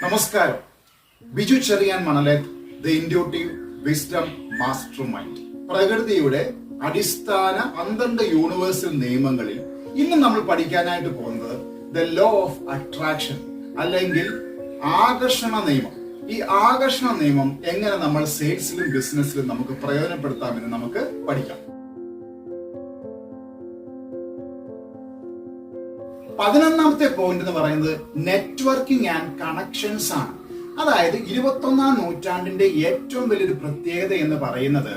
നമസ്കാരം. Biju Cherian Manaleth, the intuitive wisdom mastermind. പ്രകൃതിയുടെ അടിസ്ഥാന 12 യൂണിവേഴ്സൽ നിയമങ്ങളിൽ ഇന്ന് നമ്മൾ പഠിക്കാനായിട്ട് പോകുന്നത് ദ ലോ ഓഫ് അട്രാക്ഷൻ അല്ലെങ്കിൽ ആകർഷണ നിയമം. ഈ ആകർഷണ നിയമം എങ്ങനെ നമ്മൾ സെയിൽസിലും ബിസിനസ്സിലും നമുക്ക് പ്രയോജനപ്പെടുത്താമെന്ന് നമുക്ക് പഠിക്കാം. 11ാമത്തെ പോയിന്റ് എന്ന് പറയുന്നത് നെറ്റ്വർക്കിംഗ് ആൻഡ് കണക്ഷൻസ് ആണ്. അതായത് 21ാം നൂറ്റാണ്ടിന്റെ ഏറ്റവും വലിയൊരു പ്രത്യേകത എന്ന് പറയുന്നത്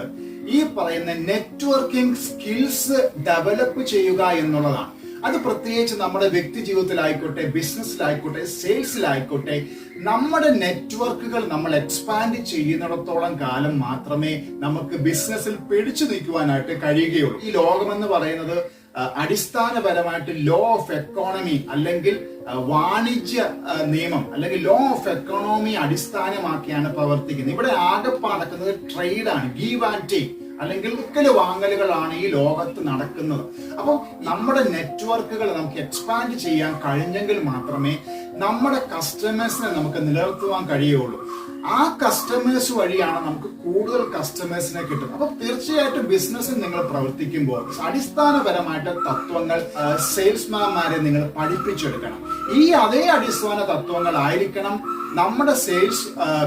ഈ പറയുന്ന നെറ്റ്വർക്കിംഗ് സ്കിൽസ് ഡെവലപ്പ് ചെയ്യുക എന്നുള്ളതാണ്. അത് പ്രത്യേകിച്ച് നമ്മുടെ വ്യക്തി ജീവിതത്തിലായിക്കോട്ടെ, ബിസിനസ്സിലായിക്കോട്ടെ, സെയിൽസിലായിക്കോട്ടെ, നമ്മുടെ നെറ്റ്വർക്കുകൾ നമ്മൾ എക്സ്പാൻഡ് ചെയ്യുന്നിടത്തോളം കാലം മാത്രമേ നമുക്ക് ബിസിനസ്സിൽ പിടിച്ചു നിൽക്കുവാനായിട്ട് കഴിയുകയുള്ളൂ. ഈ ലോകമെന്ന് പറയുന്നത് അടിസ്ഥാനപരമായിട്ട് ലോ ഓഫ് എക്കോണമി അല്ലെങ്കിൽ വാണിജ്യ നിയമം അല്ലെങ്കിൽ ലോ ഓഫ് എക്കോണമി അടിസ്ഥാനമാക്കിയാണ് പ്രവർത്തിക്കുന്നത്. ഇവിടെ ആകെ നടക്കുന്നത് ട്രേഡാണ്, ഗീവ് ആൻഡ് ടേക്ക് അല്ലെങ്കിൽ വിക്കല് വാങ്ങലുകളാണ് ഈ ലോകത്ത് നടക്കുന്നത്. അപ്പോൾ നമ്മുടെ നെറ്റ്വർക്കുകൾ നമുക്ക് എക്സ്പാൻഡ് ചെയ്യാൻ കഴിഞ്ഞെങ്കിൽ മാത്രമേ നമ്മുടെ കസ്റ്റമേഴ്സിനെ നമുക്ക് നിലനിർത്തുവാൻ കഴിയുള്ളൂ. ആ കസ്റ്റമേഴ്സ് വഴിയാണ് നമുക്ക് കൂടുതൽ കസ്റ്റമേഴ്സിനെ കിട്ടുന്നത്. അപ്പൊ തീർച്ചയായിട്ടും ബിസിനസ്സിൽ നിങ്ങൾ പ്രവർത്തിക്കുമ്പോൾ അടിസ്ഥാനപരമായിട്ട് തത്വങ്ങൾ സെയിൽസ്മാൻമാരെ നിങ്ങൾ പഠിപ്പിച്ചെടുക്കണം. ഈ അതേ അടിസ്ഥാന തത്വങ്ങളായിരിക്കണം നമ്മുടെ സെയിൽസ്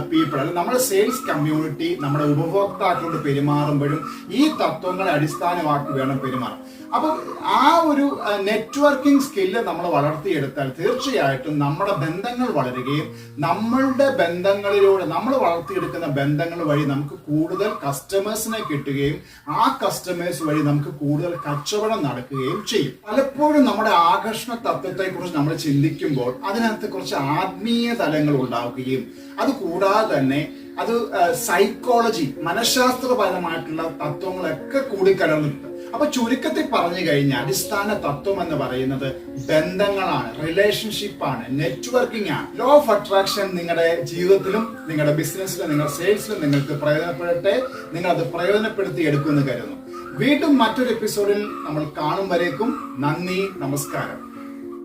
പീപ്പിൾ അല്ലെങ്കിൽ നമ്മുടെ സെയിൽസ് കമ്മ്യൂണിറ്റി നമ്മുടെ ഉപഭോക്താക്കളോട് പെരുമാറുമ്പോഴും ഈ തത്വങ്ങളെ അടിസ്ഥാനമാക്കി വേണം പെരുമാറാൻ. അപ്പൊ ആ ഒരു നെറ്റ്വർക്കിംഗ് സ്കില്ല് നമ്മൾ വളർത്തിയെടുത്താൽ തീർച്ചയായിട്ടും നമ്മുടെ ബന്ധങ്ങൾ വളരുകയും നമ്മളുടെ ബന്ധങ്ങളിലൂടെ നമ്മൾ വളർത്തിയെടുക്കുന്ന ബന്ധങ്ങൾ വഴി നമുക്ക് കൂടുതൽ കസ്റ്റമേഴ്സിനെ കിട്ടുകയും ആ കസ്റ്റമേഴ്സ് വഴി നമുക്ക് കൂടുതൽ കച്ചവടം നടക്കുകയും ചെയ്യും. പലപ്പോഴും നമ്മുടെ ആകർഷണ തത്വത്തെ കുറിച്ച് നമ്മൾ ചിന്തിക്കുമ്പോൾ അതിനകത്ത് കുറച്ച് ആത്മീയ തലങ്ങൾ ഉണ്ടാവുകയും അത് കൂടാതെ തന്നെ അത് സൈക്കോളജി മനഃശാസ്ത്രപരമായിട്ടുള്ള തത്വങ്ങളൊക്കെ കൂടിക്കലർന്നിട്ടുണ്ട്. അപ്പൊ ചുരുക്കത്തിൽ പറഞ്ഞു കഴിഞ്ഞാൽ അടിസ്ഥാന തത്വം എന്ന് പറയുന്നത് ബന്ധങ്ങളാണ്, റിലേഷൻഷിപ്പാണ്, നെറ്റ്വർക്കിംഗ് ആണ്. ലോ ഓഫ് അട്രാക്ഷൻ നിങ്ങളുടെ ജീവിതത്തിലും നിങ്ങളുടെ ബിസിനസ്സിലും നിങ്ങളുടെ സെയിൽസിലും നിങ്ങൾക്ക് പ്രയോജനപ്പെടട്ടെ. നിങ്ങൾ അത് പ്രയോജനപ്പെടുത്തി എടുക്കുമെന്ന് കരുതുന്നു. വീണ്ടും മറ്റൊരു എപ്പിസോഡിൽ നമ്മൾ കാണും വരേക്കും നന്ദി, നമസ്കാരം.